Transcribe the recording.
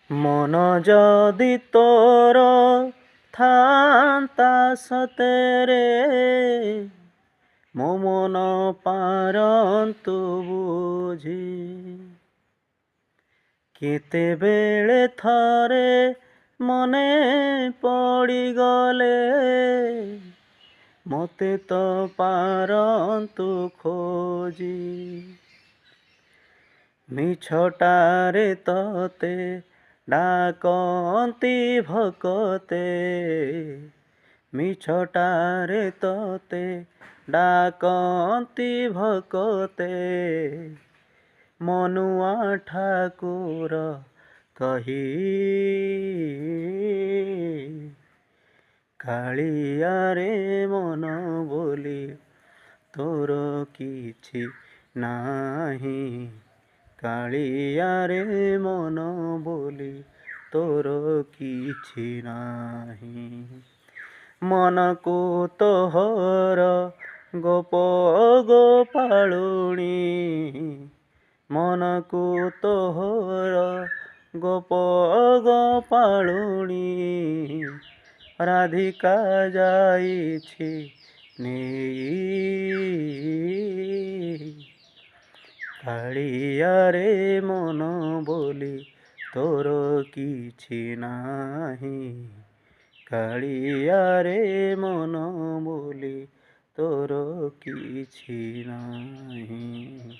ମନ ଯଦି ତୋର ଥାନ୍ତା ସତେରେ, ମୋ ମନ ପାରନ୍ତୁ ବୁଝି। କେତେବେଳେ ଥରେ ମନେ ପଡ଼ିଗଲେ, ମୋତେ ତ ପାରନ୍ତୁ ଖୋଜି। ମିଛଟାରେ ତତେ ଡାକନ୍ତି ଭକତେ, ମିଛଟାରେ ତତେ ଡାକନ୍ତି ଭକତେ, ମନୁଆ ଠାକୁର କହି। କାଳିଆରେ ମନ ବୋଲି ତୋର କିଛି ନାହିଁ, କାଳିଆରେ ମନ ବୋଲି ତୋର କିଛି ନାହିଁ। ମନକୁ ତୋହର ଗୋପ ଗୋପାଳୁଣୀ, ମନକୁ ତୋହର ଗୋପ ଗୋପାଳୁଣୀ, ରାଧିକା ଯାଇଛି ନେଇ। କାଳିଆରେ ମନ ବୋଲି ତୋର କିଛି ନାହିଁ, କାଳିଆରେ ମନ ବୋଲି ତୋର କିଛି ନାହିଁ।